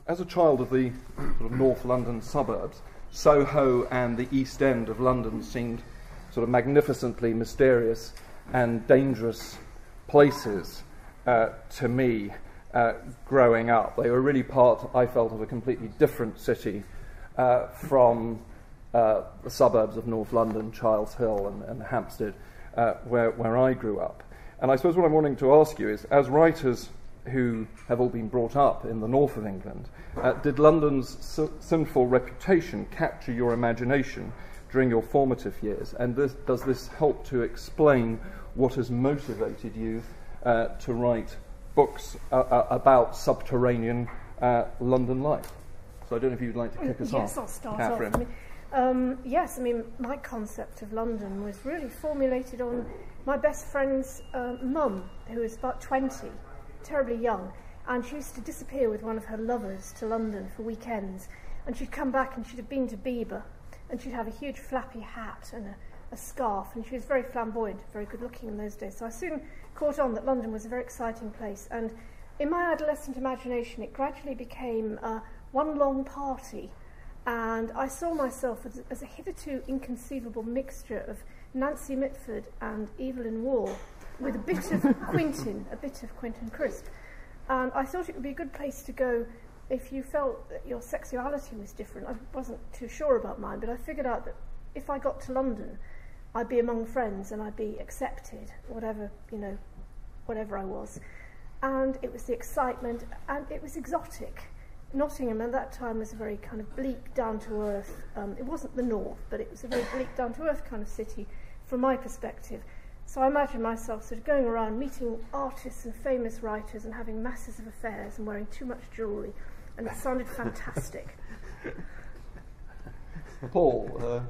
As a child of the sort of North London suburbs, Soho and the East End of London seemed sort of magnificently mysterious and dangerous places to me growing up. They were really part, I felt, of a completely different city from the suburbs of North London, Childs Hill and Hampstead, where I grew up. And I suppose what I'm wanting to ask you is, as writers who have all been brought up in the north of England, did London's sinful reputation capture your imagination during your formative years? And does this help to explain what has motivated you to write books about subterranean London life? So I don't know if you'd like to kick us off. Yes, I'll start Catherine. off. Yes, I mean, my concept of London was really formulated on my best friend's mum, who was about 20. Terribly young, and she used to disappear with one of her lovers to London for weekends, and she'd come back and she'd have been to Bieber, and she'd have a huge flappy hat and a scarf, and she was very flamboyant, very good looking in those days. So I soon caught on that London was a very exciting place, and in my adolescent imagination it gradually became one long party, and I saw myself as a hitherto inconceivable mixture of Nancy Mitford and Evelyn Waugh, with a bit of Quentin Crisp. And I thought it would be a good place to go if you felt that your sexuality was different. I wasn't too sure about mine, but I figured out that if I got to London, I'd be among friends and I'd be accepted, whatever I was. And it was the excitement, and it was exotic. Nottingham at that time was a very kind of bleak, down-to-earth, it wasn't the north, but it was a very bleak, down-to-earth kind of city from my perspective. So I imagine myself sort of going around meeting artists and famous writers and having masses of affairs and wearing too much jewellery, and it sounded fantastic. Paul,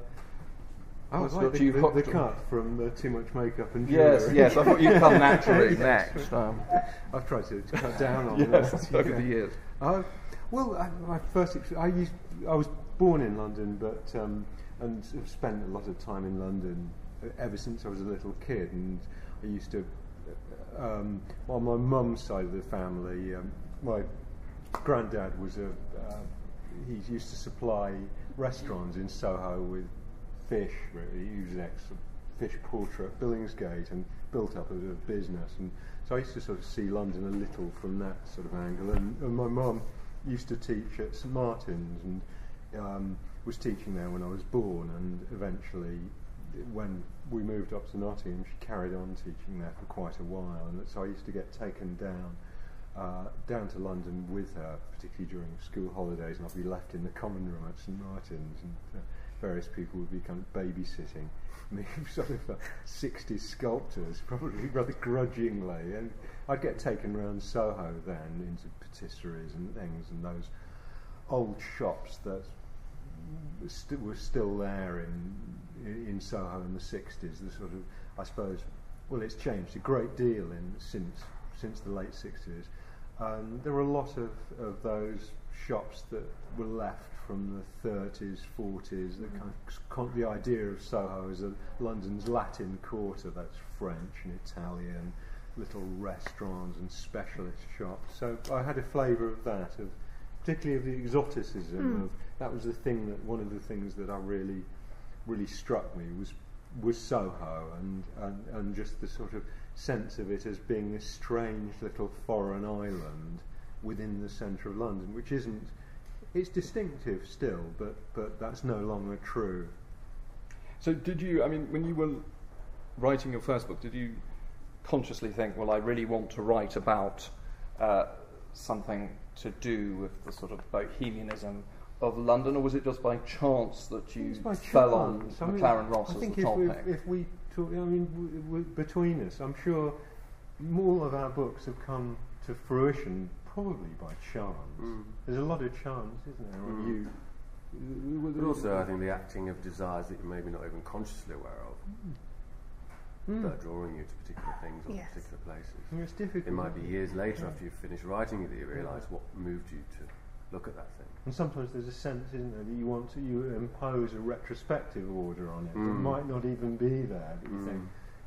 I was like the cut from Too Much Makeup and Jewellery. Yes, I thought you'd come naturally next. I've tried to cut down on yes, over the years. I was born in London, but and spent a lot of time in London ever since I was a little kid, and I used to, on my mum's side of the family, my granddad was he used to supply restaurants in Soho with fish, really. He was an ex-fish porter at Billingsgate and built up a business, and so I used to sort of see London a little from that sort of angle, and my mum used to teach at St Martin's, and was teaching there when I was born, and eventually when we moved up to Nottingham, she carried on teaching there for quite a while, and so I used to get taken down to London with her, particularly during school holidays, and I'd be left in the common room at St Martin's, and various people would be kind of babysitting me, sort of 60s sculptors, probably rather grudgingly, and I'd get taken around Soho then into patisseries and things, and those old shops that were still there in Soho in the 60s. The sort of, I suppose, well, it's changed a great deal since the late 60s. There were a lot of those shops that were left from the 30s, 40s. The idea of Soho as London's Latin Quarter. That's French and Italian, little restaurants and specialist shops. So I had a flavour of that, particularly of the exoticism of. That was one of the things that I really struck me was Soho, and just the sort of sense of it as being a strange little foreign island within the centre of London, which isn't. It's distinctive still, but that's no longer true. So did you? I mean, when you were writing your first book, did you consciously think, well, I really want to write about something to do with the sort of bohemianism of London, or was it just by chance that you fell on McLaren Ross as the topic? I think if we talk, I mean, between us, I'm sure more of our books have come to fruition probably by chance. There's a lot of chance, isn't there? But also, I think the acting of desires that you're maybe not even consciously aware of, that are drawing you to particular things or particular places. It's difficult. It might be years later after you've finished writing that you realise what moved you to look at that thing. And sometimes there's a sense, isn't there, that you impose a retrospective order on it that might not even be there, but you think,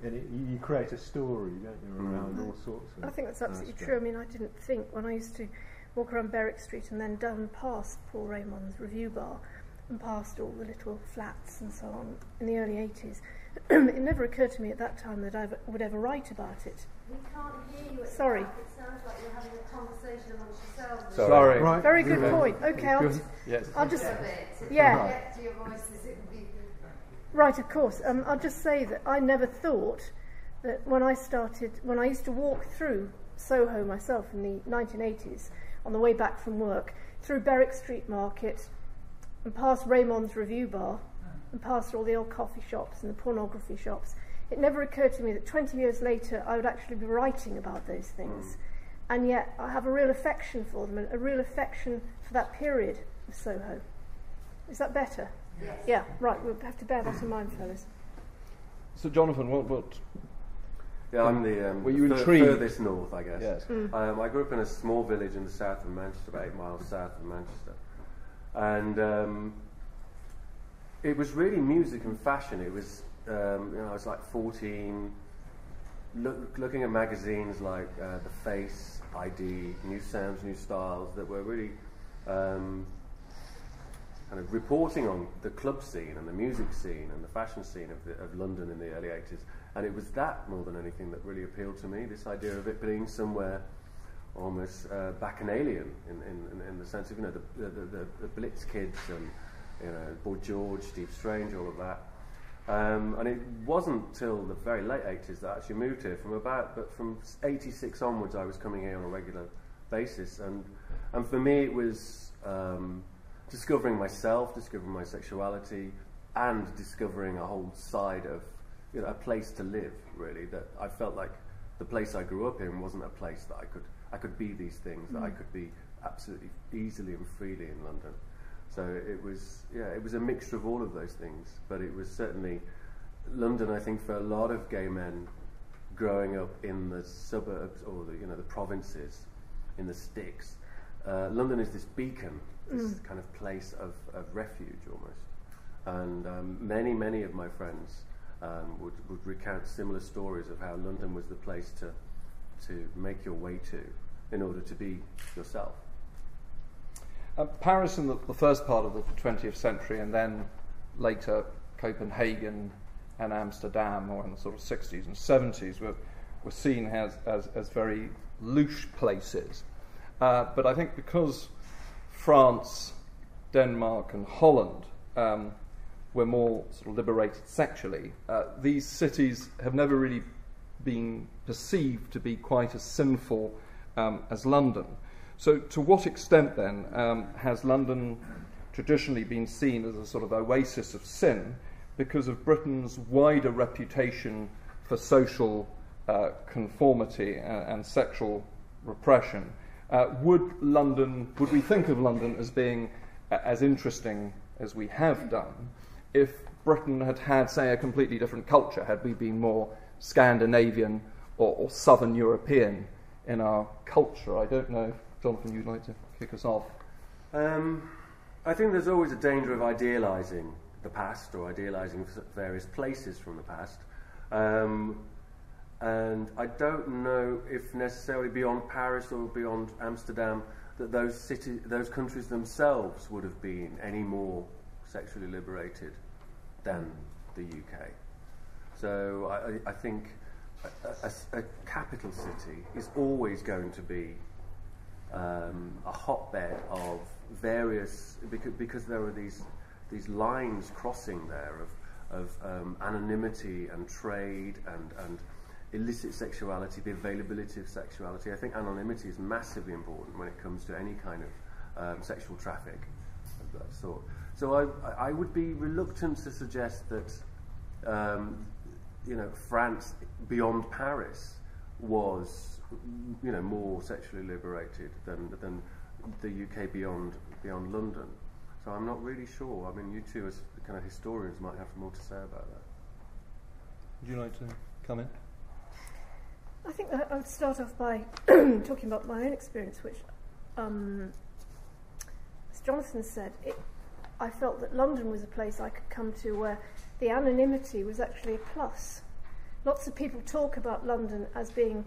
and you create a story, don't you, around all sorts of I think that's absolutely true. I mean, I didn't think when I used to walk around Berwick Street and then down past Paul Raymond's Review Bar and past all the little flats and so on in the early 80s. It never occurred to me at that time that I would ever write about it. We can't hear you. Sorry. It sounds like you're having a conversation amongst yourselves. Sorry. Right. Very good point. Okay, I'll just... Yeah. Get to your voices, it would be... Right, of course. I'll just say that I never thought that when I used to walk through Soho myself in the 1980s, on the way back from work, through Berwick Street Market, and past Raymond's Review Bar, and past all the old coffee shops and the pornography shops, it never occurred to me that 20 years later I would actually be writing about those things. And yet I have a real affection for them, and a real affection for that period of Soho. Is that better? Yes. Yeah, right, we'll have to bear that in mind, fellas. So, Jonathan, what Yeah, I'm the were you intrigued? furthest north, I guess. Yes. I grew up in a small village in the south of Manchester, about 8 miles south of Manchester. And it was really music and fashion. It was, I was like 14, looking at magazines like The Face, ID, New Sounds, New Styles, that were really kind of reporting on the club scene and the music scene and the fashion scene of London in the early 80s. And it was that more than anything that really appealed to me, this idea of it being somewhere almost bacchanalian in the sense of, the Blitz kids and, Boy George, Steve Strange, all of that. And it wasn't till the very late 80s that I actually moved here. From 86 onwards, I was coming here on a regular basis. And for me, it was discovering myself, discovering my sexuality, and discovering a whole side of, a place to live, really, that I felt like the place I grew up in wasn't a place that I could be these things, that I could be absolutely easily and freely in London. So it was a mixture of all of those things, but it was certainly London, I think, for a lot of gay men growing up in the suburbs or the provinces, in the sticks. London is this beacon, this kind of place of refuge almost. And many of my friends would recount similar stories of how London was the place to make your way to in order to be yourself. Paris in the first part of the 20th century, and then later Copenhagen and Amsterdam, or in the sort of 60s and 70s, were seen as very louche places. But I think because France, Denmark and Holland were more sort of liberated sexually, these cities have never really been perceived to be quite as sinful as London. So to what extent then has London traditionally been seen as a sort of oasis of sin because of Britain's wider reputation for social conformity and sexual repression? Would we think of London as being as interesting as we have done if Britain had had, say, a completely different culture, had we been more Scandinavian or Southern European in our culture? I don't know if, Jonathan, you'd like to kick us off. I think there's always a danger of idealising the past or idealising various places from the past. And I don't know if necessarily beyond Paris or beyond Amsterdam that those countries themselves would have been any more sexually liberated than the UK. So I think a capital city is always going to be a hotbed of various, because there are these lines crossing there of anonymity and trade and illicit sexuality, the availability of sexuality. I think anonymity is massively important when it comes to any kind of sexual traffic of that sort. So I would be reluctant to suggest that France beyond Paris was more sexually liberated than the UK beyond London. So I'm not really sure. I mean, you two as kind of historians might have more to say about that. Would you like to come in? I think I would start off by talking about my own experience, which, as Jonathan said, I felt that London was a place I could come to where the anonymity was actually a plus. Lots of people talk about London as being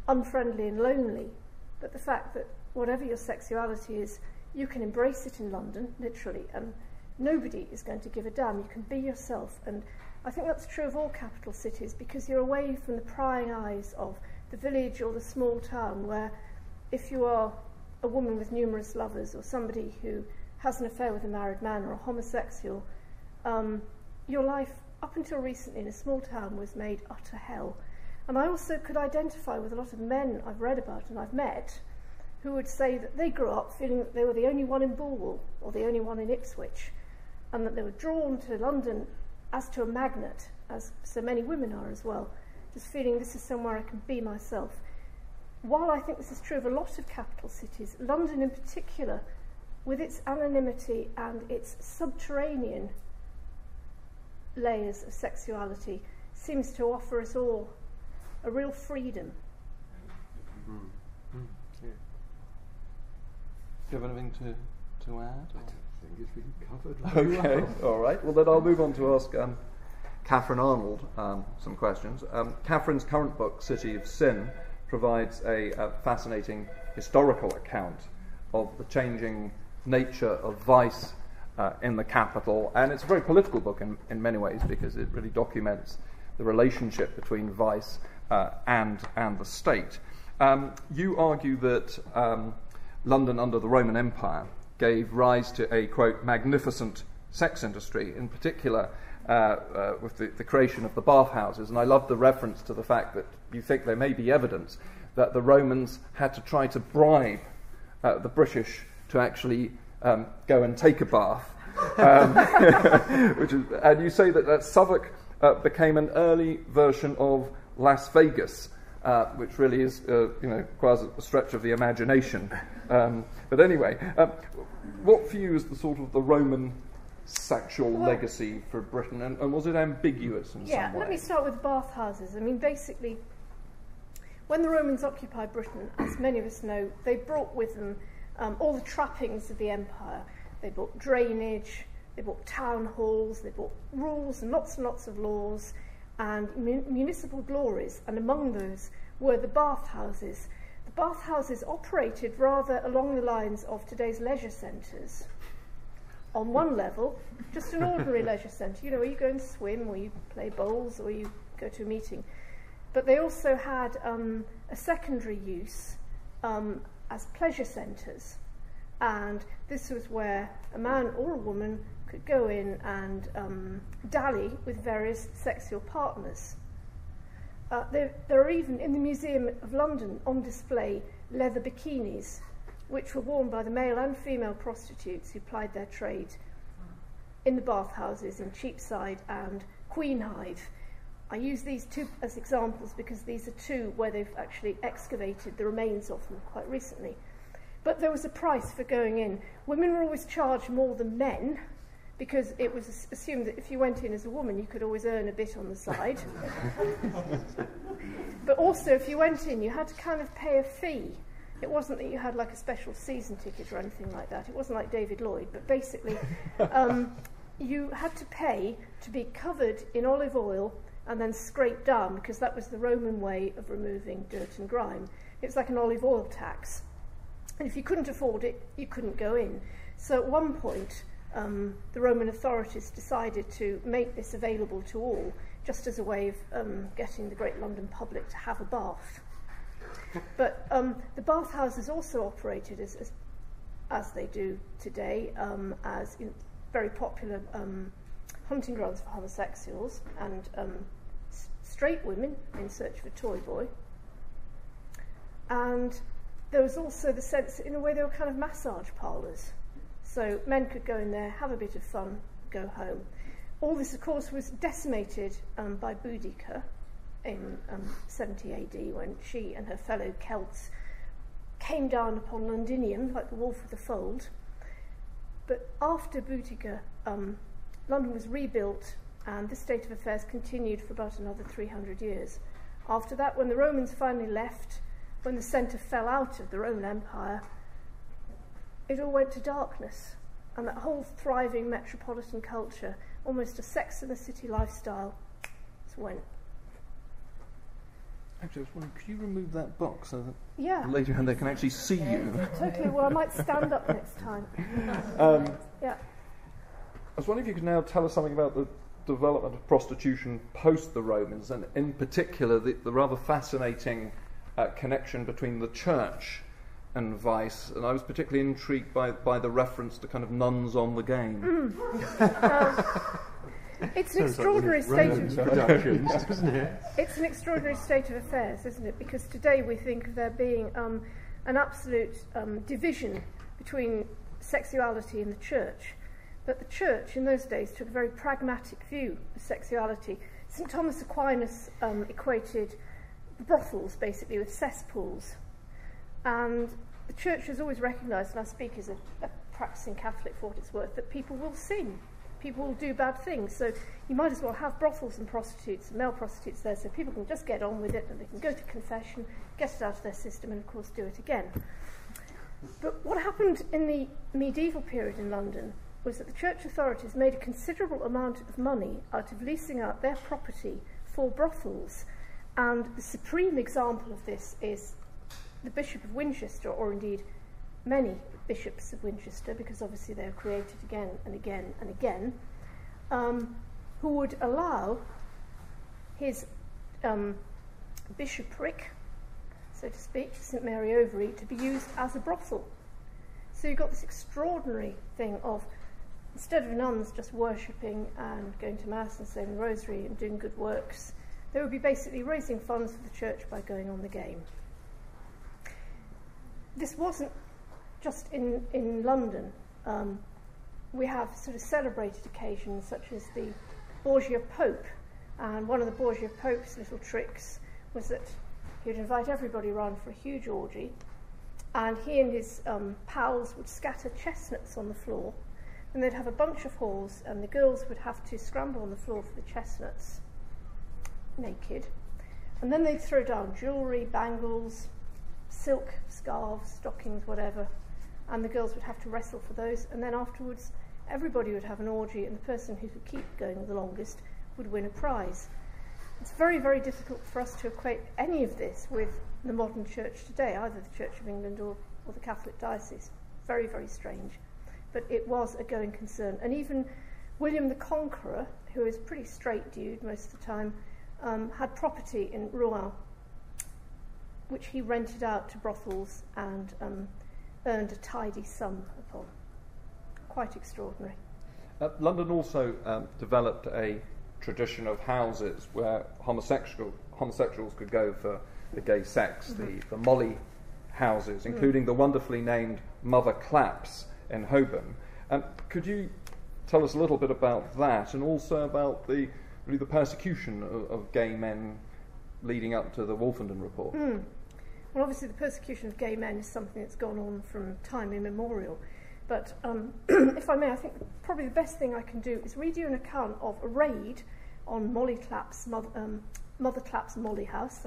unfriendly and lonely, but the fact that whatever your sexuality is, you can embrace it in London, literally, and nobody is going to give a damn. You can be yourself. And I think that's true of all capital cities, because you're away from the prying eyes of the village or the small town, where if you are a woman with numerous lovers or somebody who has an affair with a married man or a homosexual, your life up until recently in a small town was made utter hell. And I also could identify with a lot of men I've read about and I've met who would say that they grew up feeling that they were the only one in Bulwell or the only one in Ipswich, and that they were drawn to London as to a magnet, as so many women are as well, just feeling this is somewhere I can be myself. While I think this is true of a lot of capital cities, London in particular, with its anonymity and its subterranean layers of sexuality, seems to offer us all a real freedom. Yeah. Do you have anything to add? I think it's been covered really Okay, well. all right. Well, then I'll move on to ask Catharine Arnold some questions. Catharine's current book, City of Sin, provides a fascinating historical account of the changing nature of vice in the capital, and it's a very political book in many ways, because it really documents the relationship between vice and the state. You argue that London under the Roman Empire gave rise to a, quote, magnificent sex industry, in particular with the creation of the bathhouses. And I love the reference to the fact that you think there may be evidence that the Romans had to try to bribe the British to actually go and take a bath. And you say that Southwark became an early version of Las Vegas, which really is, requires a stretch of the imagination. But anyway, what for you is the sort of the Roman sexual legacy for Britain, and was it ambiguous in some way? Yeah, let me start with bathhouses. I mean, basically, when the Romans occupied Britain, as many of us know, they brought with them all the trappings of the empire. They brought drainage, they brought town halls, they brought rules and lots of laws, and municipal glories, and among those were the bathhouses. The bathhouses operated rather along the lines of today's leisure centres. On one level, just an ordinary leisure centre, where you go and swim, or you play bowls, or you go to a meeting. But they also had a secondary use as pleasure centres. And this was where a man or a woman could go in and dally with various sexual partners. There are even, in the Museum of London, on display leather bikinis, which were worn by the male and female prostitutes who plied their trade in the bathhouses in Cheapside and Queenhithe. I use these two as examples because these are two where they've actually excavated the remains of them quite recently. But there was a price for going in. Women were always charged more than men, because it was assumed that if you went in as a woman, you could always earn a bit on the side. But also, if you went in, you had to kind of pay a fee. It wasn't that you had like a special season ticket or anything like that. It wasn't like David Lloyd, but basically, you had to pay to be covered in olive oil and then scraped down, because that was the Roman way of removing dirt and grime. It's like an olive oil tax. And if you couldn't afford it, you couldn't go in. So at one point, the Roman authorities decided to make this available to all, just as a way of getting the great London public to have a bath. But the bathhouses also operated as they do today, as very popular hunting grounds for homosexuals and straight women in search of a toy boy. And there was also the sense that, in a way, they were kind of massage parlours. So men could go in there, have a bit of fun, go home. All this, of course, was decimated by Boudicca in 70 AD, when she and her fellow Celts came down upon Londinium like the wolf with the fold. But after Boudicca, London was rebuilt, and this state of affairs continued for about another 300 years. After that, when the Romans finally left, when the centre fell out of the Roman Empire, it all went to darkness, and that whole thriving metropolitan culture, almost a Sex and the City lifestyle, just went. Actually, I was wondering, could you remove that box so that Yeah. later on they can actually see you? Totally. Well, I might stand up next time. Yeah. I was wondering if you could now tell us something about the development of prostitution post the Romans, and in particular the rather fascinating connection between the church and vice. And I was particularly intrigued by the reference to kind of nuns on the game. It's an extraordinary state of productions, doesn't it? It's an extraordinary state of affairs, isn't it? Because today we think of there being an absolute division between sexuality and the church. But the church in those days took a very pragmatic view of sexuality. St. Thomas Aquinas equated brothels basically with cesspools. And the church has always recognised, and I speak as a practising Catholic for what it's worth, that people will sin. People will do bad things, so you might as well have brothels and prostitutes, male prostitutes there, so people can just get on with it and they can go to confession, get it out of their system, and of course do it again. But what happened in the medieval period in London was that the church authorities made a considerable amount of money out of leasing out their property for brothels, and the supreme example of this is the Bishop of Winchester, or indeed many bishops of Winchester, because obviously they are created again and again and again, who would allow his bishopric, so to speak, St Mary Overy, to be used as a brothel. So you've got this extraordinary thing of, instead of nuns just worshipping and going to Mass and saying the Rosary and doing good works, they would be basically raising funds for the church by going on the game. This wasn't just in London. We have sort of celebrated occasions such as the Borgia Pope, and one of the Borgia Pope's little tricks was that he would invite everybody around for a huge orgy, and he and his pals would scatter chestnuts on the floor, and they'd have a bunch of whores, and the girls would have to scramble on the floor for the chestnuts, naked, and then they'd throw down jewellery, bangles, silk, scarves, stockings, whatever, and the girls would have to wrestle for those, and then afterwards everybody would have an orgy, and the person who could keep going the longest would win a prize. It's very, very difficult for us to equate any of this with the modern church today, either the Church of England or the Catholic diocese. Very, very strange. But it was a going concern. And even William the Conqueror, who is a pretty straight dude most of the time, had property in Rouen, which he rented out to brothels and earned a tidy sum upon. Quite extraordinary. London also developed a tradition of houses where homosexuals could go for the gay sex, the Molly houses, including the wonderfully named Mother Claps in Holborn. Could you tell us a little bit about that, and also about the persecution of gay men leading up to the Wolfenden Report? Well, obviously the persecution of gay men is something that's gone on from time immemorial. But if I may, I think probably the best thing I can do is read you an account of a raid on Mother Clap's Molly House.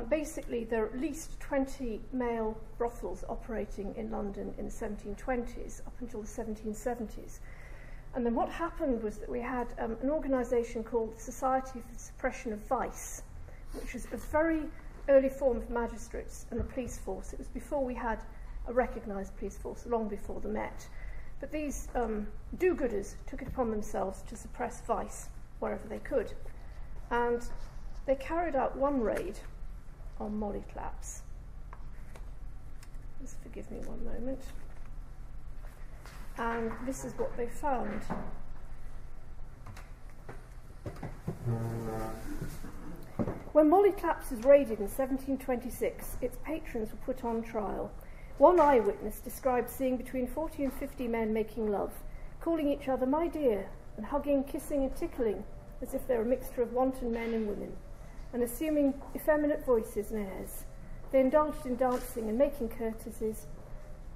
Basically, there are at least 20 male brothels operating in London in the 1720s up until the 1770s. And then what happened was that we had an organisation called the Society for the Suppression of Vice, which was a very early form of magistrates and the police force. It was before we had a recognised police force, long before the Met. But these do-gooders took it upon themselves to suppress vice wherever they could. And they carried out one raid on Molly Claps. Just forgive me one moment. And this is what they found. When Molly Claps was raided in 1726, its patrons were put on trial. One eyewitness described seeing between 40 and 50 men making love, calling each other "my dear," and hugging, kissing and tickling as if they were a mixture of wanton men and women, and assuming effeminate voices and airs. They indulged in dancing and making courtesies,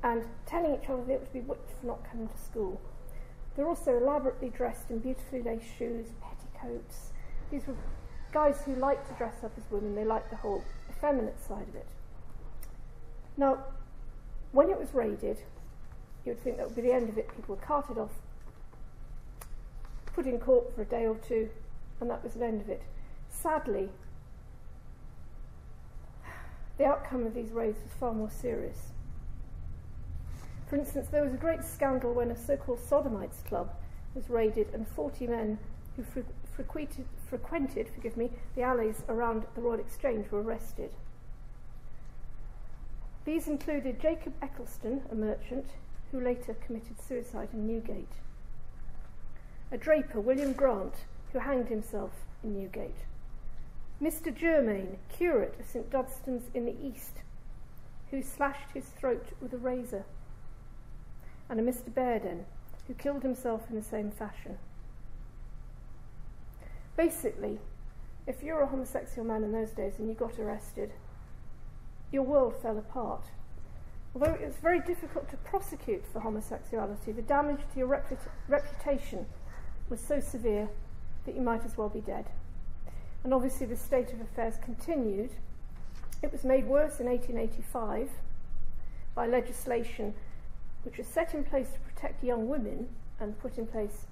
and telling each other they ought to be whipped for not coming to school. They were also elaborately dressed in beautifully laced shoes, petticoats. These were guys who liked to dress up as women. They liked the whole effeminate side of it. Now, when it was raided, you would think that would be the end of it. People were carted off, put in court for a day or two, and that was the end of it. Sadly, the outcome of these raids was far more serious. For instance, there was a great scandal when a so-called sodomites club was raided and 40 men who frequented the alleys around the Royal Exchange were arrested. These included Jacob Eccleston, a merchant, who later committed suicide in Newgate, a draper, William Grant, who hanged himself in Newgate, Mr. Germain, curate of St Dunstan's in the East, who slashed his throat with a razor, and a Mr. Bairden, who killed himself in the same fashion. Basically, if you were a homosexual man in those days and you got arrested, your world fell apart. Although it was very difficult to prosecute for homosexuality, the damage to your reputation was so severe that you might as well be dead. And obviously the state of affairs continued. It was made worse in 1885 by legislation which was set in place to protect young women and put in place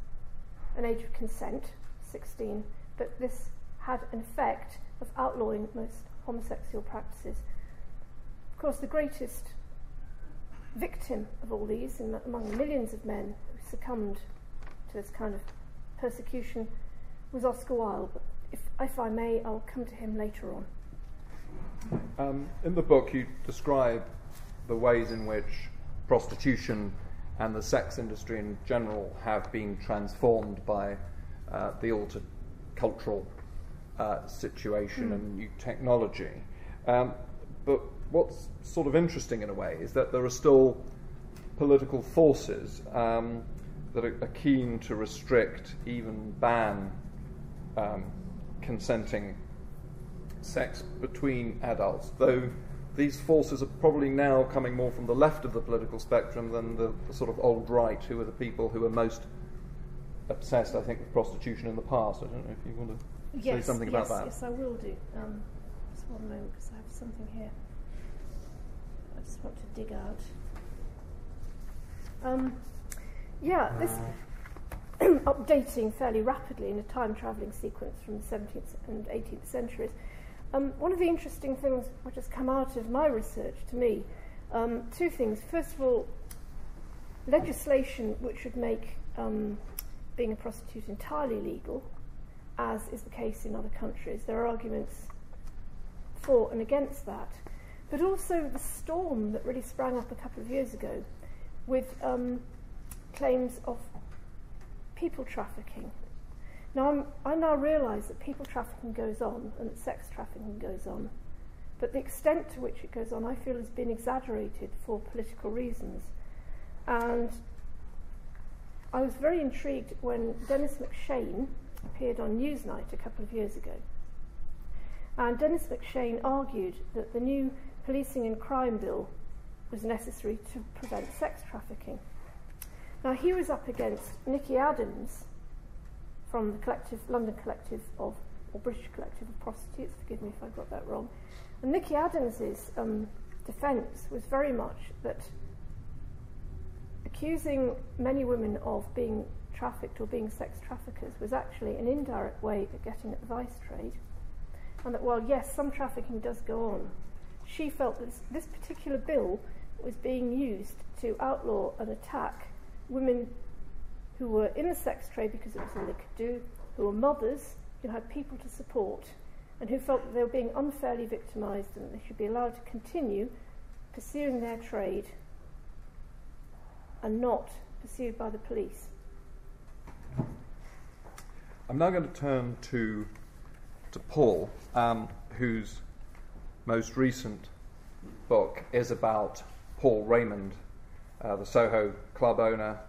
an age of consent, 16, but this had an effect of outlawing most homosexual practices. Of course, the greatest victim of all these, among the millions of men who succumbed to this kind of persecution, was Oscar Wilde. But if I may, I'll come to him later on. In the book, you describe the ways in which prostitution and the sex industry in general have been transformed by the altered cultural situation and new technology. But what's sort of interesting in a way is that there are still political forces that are keen to restrict, even ban consenting sex between adults, though these forces are probably now coming more from the left of the political spectrum than the sort of old right, who are the people who are most obsessed, I think, with prostitution in the past. I don't know if you want to say something about that. Yes, I will do. Just one moment, because I have something here I just want to dig out. This updating fairly rapidly in a time-travelling sequence from the 17th and 18th centuries. One of the interesting things which has come out of my research to me, two things. First of all, legislation which would make being a prostitute entirely legal, as is the case in other countries. There are arguments for and against that, but also the storm that really sprang up a couple of years ago with claims of people trafficking. Now, I now realise that people trafficking goes on and that sex trafficking goes on, but the extent to which it goes on, I feel, has been exaggerated for political reasons. And I was very intrigued when Dennis McShane appeared on Newsnight a couple of years ago. And Dennis McShane argued that the new Policing and Crime Bill was necessary to prevent sex trafficking. Now, he was up against Nicky Adams from the London collective or British collective of prostitutes, forgive me if I got that wrong. And Nicky Adams's defence was very much that accusing many women of being trafficked or being sex traffickers was actually an indirect way of getting at the vice trade, and that while yes, some trafficking does go on, she felt that this particular bill was being used to outlaw and attack women who were in the sex trade because it was all they could do, who were mothers, who had people to support, and who felt that they were being unfairly victimised and that they should be allowed to continue pursuing their trade and not pursued by the police. I'm now going to turn to Paul, whose most recent book is about Paul Raymond, the Soho club owner,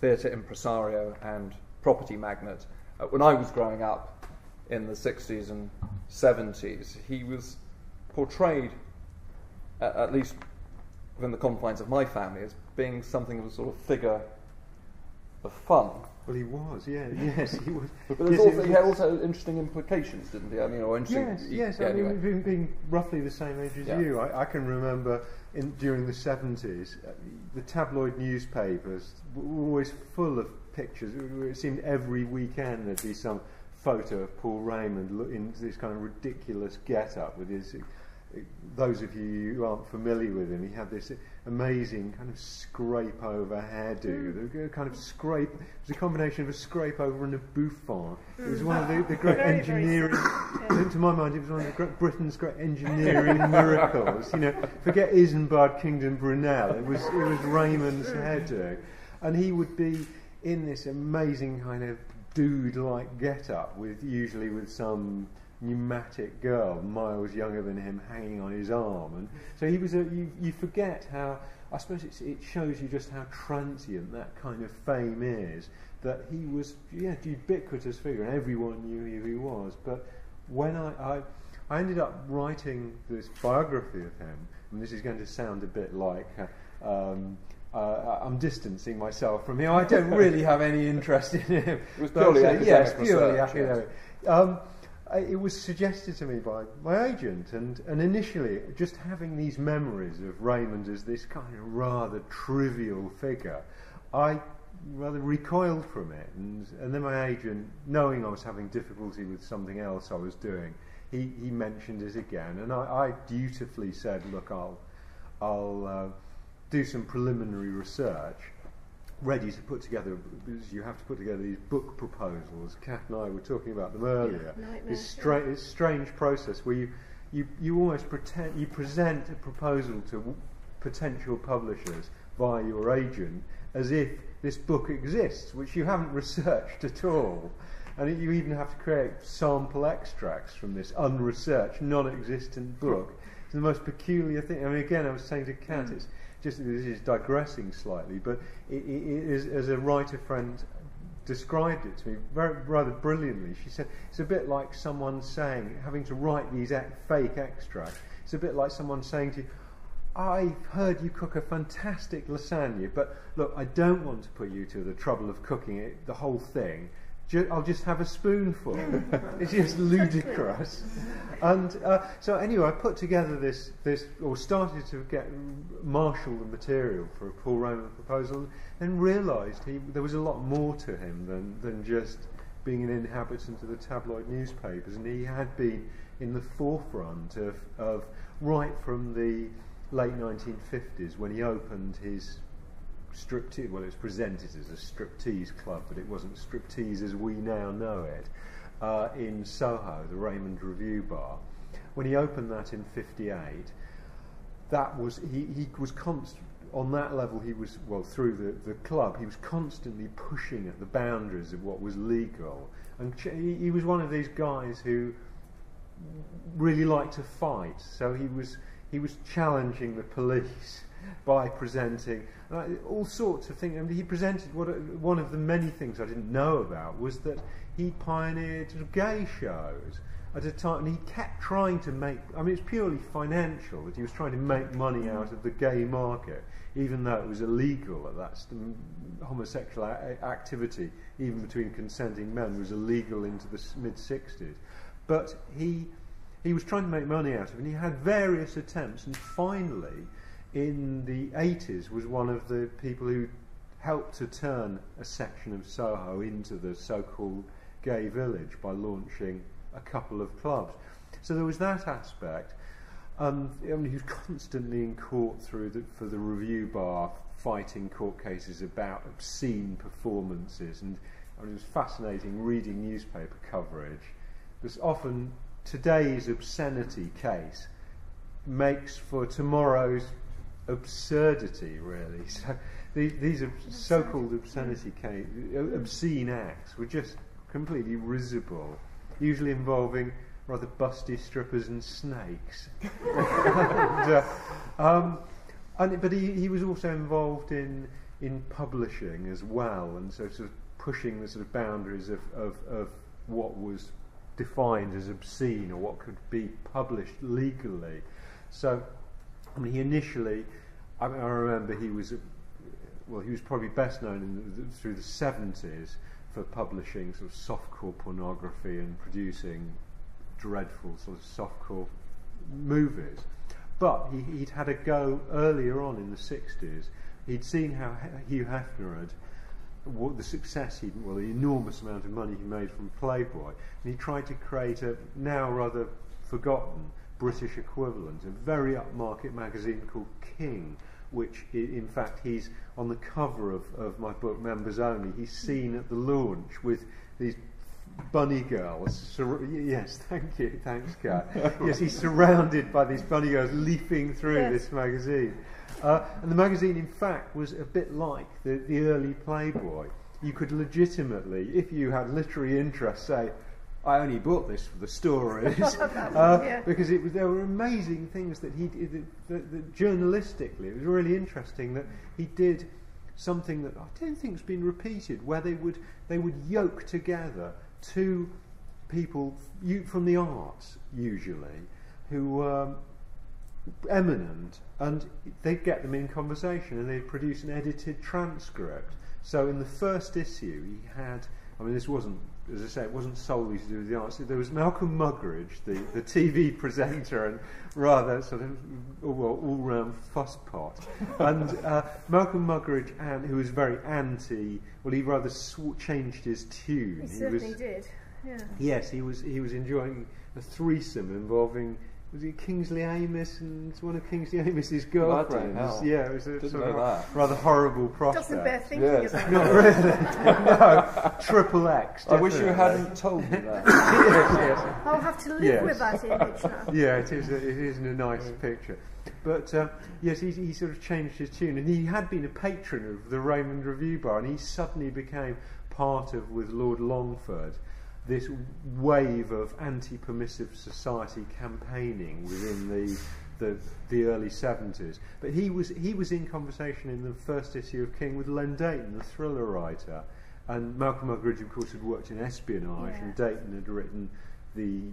theatre impresario and property magnate. When I was growing up in the 60s and 70s, he was portrayed, at least within the confines of my family, as being something of a sort of figure of fun. Well, he was, yes, he was. But he had also interesting implications, didn't he? I mean, or interesting. Yes. Yeah, I mean, anyway. being roughly the same age as you, I can remember during the 70s, the tabloid newspapers were always full of pictures. It seemed every weekend there'd be some photo of Paul Raymond in this kind of ridiculous get-up with his those of you who aren't familiar with him, he had this amazing kind of scrape over hairdo. The kind of scrape, it was a combination of a scrape over and a bouffant. It was one of the great Very, engineering, very to my mind, it was one of Britain's great engineering miracles. You know, forget Isambard, Kingdom, Brunel. It was Raymond's hairdo, and he would be in this amazing kind of dude-like get-up, usually with some pneumatic girl miles younger than him hanging on his arm, and so he was you forget how, I suppose it shows you just how transient that kind of fame is, that he was ubiquitous figure and everyone knew who he was. But when I ended up writing this biography of him, and this is going to sound a bit like I'm distancing myself from him. I don't really have any interest in him. It was purely academic yes, purely research, academic. It was suggested to me by my agent, and initially, just having these memories of Raymond as this kind of rather trivial figure, I rather recoiled from it. And then my agent, knowing I was having difficulty with something else I was doing, he mentioned it again, and I dutifully said, look, I'll do some preliminary research, ready to put together, because you have to put together these book proposals. Kath and I were talking about them earlier. This strange process where you almost present a proposal to potential publishers via your agent as if this book exists, which you haven't researched at all. And you even have to create sample extracts from this unresearched, non-existent book. It's the most peculiar thing. I mean, again, I was saying to Kath, it's just, this is digressing slightly, but it is, as a writer friend described it to me rather brilliantly. She said it's a bit like someone saying, having to write these fake extracts. It's a bit like someone saying to you, I've heard you cook a fantastic lasagna, but look, I don't want to put you to the trouble of cooking it, the whole thing. I'll just have a spoonful. It's just ludicrous. And so anyway, I put together this, or started to marshal the material for a Paul Raymond proposal, and realised there was a lot more to him than just being an inhabitant of the tabloid newspapers. And he had been in the forefront of right from the late 1950s, when he opened his striptease, well, it was presented as a striptease club, but it wasn't striptease as we now know it, in Soho, the Raymond Review Bar. When he opened that in '58, that was he was constant on that level. He was, well, through the club, he was constantly pushing at the boundaries of what was legal, and he was one of these guys who really liked to fight. So he was challenging the police by presenting all sorts of things. I mean, he presented one of the many things I didn't know about was that he pioneered gay shows at a time, and he kept trying to make, I mean, it's purely financial, that he was trying to make money out of the gay market, even though it was illegal at that homosexual activity, even between consenting men, was illegal into the mid-60s. But he was trying to make money out of it, and he had various attempts, and finally, in the 80s, was one of the people who helped to turn a section of Soho into the so-called gay village by launching a couple of clubs. So there was that aspect. I mean, he was constantly in court for the Review Bar, fighting court cases about obscene performances, and I mean, it was fascinating reading newspaper coverage. Because often today's obscenity case makes for tomorrow's absurdity, really. So these so-called obscene acts were just completely risible, usually involving rather busty strippers and snakes. But he was also involved in publishing as well, and so sort of pushing the sort of boundaries of what was defined as obscene or what could be published legally. So I mean, he initially, I remember he was probably best known through the 70s for publishing sort of softcore pornography and producing dreadful sort of softcore movies. But he'd had a go earlier on in the 60s. He'd seen how Hugh Hefner had, the enormous amount of money he made from Playboy, and he tried to create a now rather forgotten British equivalent, a very upmarket magazine called King, which in fact he's on the cover of my book Members Only. He's seen at the launch with these bunny girls. Yes, thank you, thanks, Kat. Yes, he's surrounded by these bunny girls leafing through this magazine. And the magazine, in fact, was a bit like the early Playboy. You could legitimately, if you had literary interest, say, I only bought this for the stories, because there were amazing things that he did. That journalistically, it was really interesting that he did something that I don't think has been repeated, where they would yoke together two people from the arts, usually, who were eminent, and they'd get them in conversation, and they'd produce an edited transcript. So in the first issue, he had. I mean, this wasn't, as I say, it wasn't solely to do with the arts. There was Malcolm Muggeridge, the TV presenter, and rather sort of all-round fusspot. And Malcolm Muggeridge, who was very anti, well, he rather changed his tune. He certainly did. Yeah. Yes, he was enjoying a threesome involving. Was it Kingsley Amis and one of Kingsley Amis's girlfriends? Yeah, it was a sort of rather horrible prospect. Doesn't bear thinking about. Not really. No, triple X. I wish you hadn't told me that. Yes. I'll have to live with that image now. Yeah, it isn't a nice picture. But yes, he sort of changed his tune, and he had been a patron of the Raymond Review Bar, and he suddenly became part of, with Lord Longford, this wave of anti-permissive society campaigning within the early 70s. But he was in conversation in the first issue of King with Len Deighton, the thriller writer, and Malcolm Muggeridge, of course, had worked in espionage, and Deighton had written the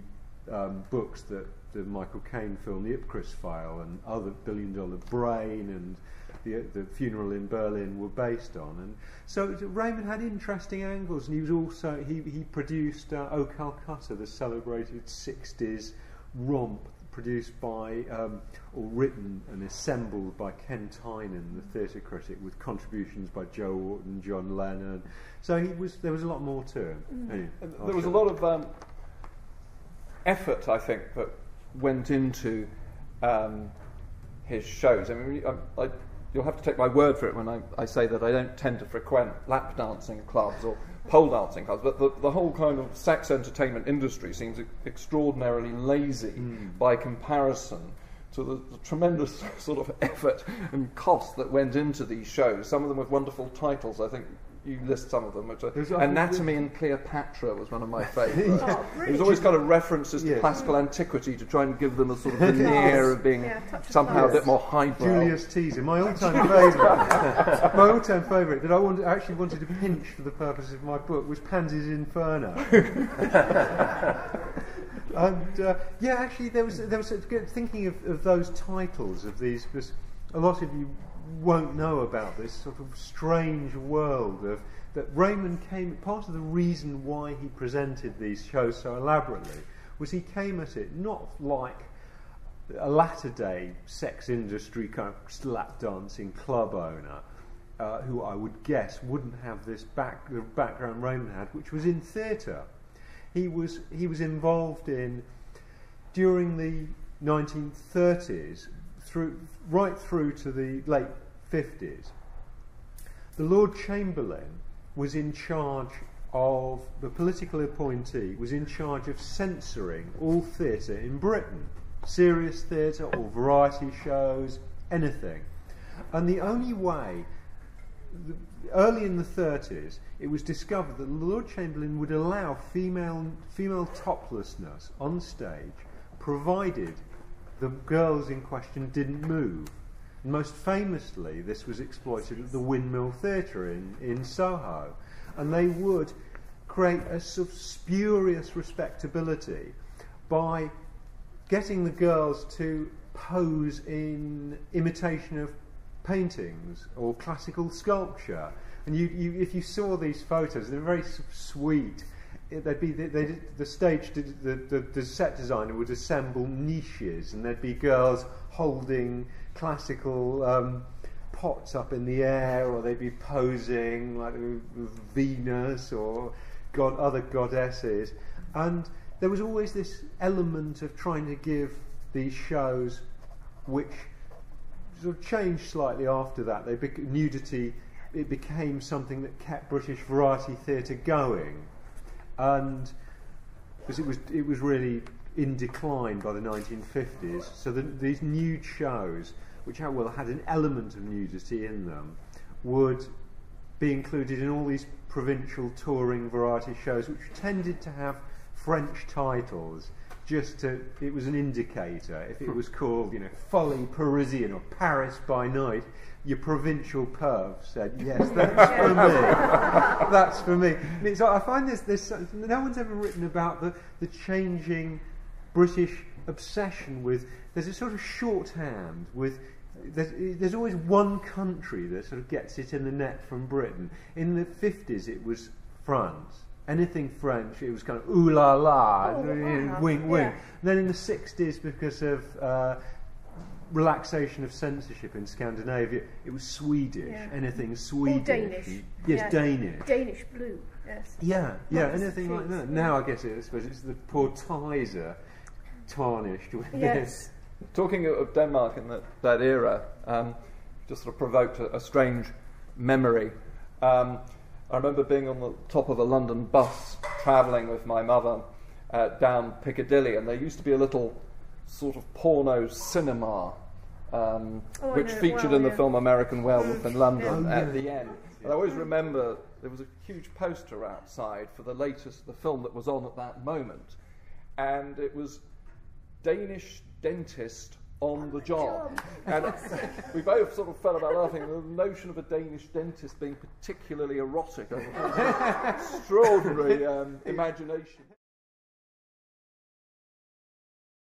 books that the Michael Caine film, The Ipcress File, and other $1 Billion Brain, and the Funeral in Berlin were based on. And so Raymond had interesting angles, and he was also he produced O Calcutta, the celebrated 60s romp produced by or written and assembled by Ken Tynan, the theatre critic, with contributions by Joe Orton, John Lennon. So there was a lot more to him. Anyway, there was a lot of effort, I think, that went into his shows. I mean, you'll have to take my word for it when I say that I don't tend to frequent lap dancing clubs or pole dancing clubs, but the whole kind of sex entertainment industry seems extraordinarily lazy by comparison to the tremendous sort of effort and cost that went into these shows, some of them with wonderful titles. I think you list some of them, which are Anatomy and Cleopatra was one of my favourites. It was always kind of references to classical antiquity to try and give them a sort of veneer of being somehow a bit more highbrow. Julius Caesar, my all-time favourite. My all-time favourite that I actually wanted to pinch for the purpose of my book was Pansy's Inferno. And actually, there was thinking of those titles of these, because a lot of you won't know about this sort of strange world of that Raymond came. Part of the reason why he presented these shows so elaborately was he came at it not like a latter-day sex industry kind of lap dancing club owner, who I would guess wouldn't have this background Raymond had, which was in theatre. He was involved in, during the 1930s, right through to the late 50s, the Lord Chamberlain was in charge of, the political appointee was in charge of censoring all theatre in Britain, serious theatre or variety shows, anything. And the only way, early in the 30s, it was discovered that the Lord Chamberlain would allow female toplessness on stage, provided the girls in question didn't move. And most famously, this was exploited at the Windmill Theatre in Soho. And they would create a sort of spurious respectability by getting the girls to pose in imitation of paintings or classical sculpture. And if you saw these photos, they're very sweet. The set designer would assemble niches, and there'd be girls holding classical pots up in the air, or they'd be posing like Venus or other goddesses. And there was always this element of trying to give these shows which sort of changed slightly after that. Nudity, it became something that kept British variety theatre going, and because it was really in decline by the 1950s. So these nude shows, which had an element of nudity in them, would be included in all these provincial touring variety shows, which tended to have French titles. It was an indicator. If it was called, Folly Parisian or Paris by Night, your provincial perv said, yes, that's for me. That's for me. And I find this no one's ever written about the changing British obsession with. There's a sort of shorthand with. There's always one country that sort of gets it in the net from Britain. In the 50s, it was France. Anything French, it was kind of ooh la la, wink wink. Yeah. Then in the 60s, because of relaxation of censorship in Scandinavia, it was Swedish. Yeah. Anything Swedish. Or Danish. Yes, Danish. Danish blue, yes. Yeah, anything like that. Yeah. Now I suppose it's the poor Tizer tarnished with this. Talking of Denmark in that era, just sort of provoked a strange memory. I remember being on the top of a London bus, travelling with my mother down Piccadilly, and there used to be a little sort of porno cinema, which featured in the film American Werewolf in London at the end. And I always remember there was a huge poster outside for the film that was on at that moment, and it was Danish dentist on the job. And we both sort of fell about laughing. The notion of a Danish dentist being particularly erotic, extraordinary imagination.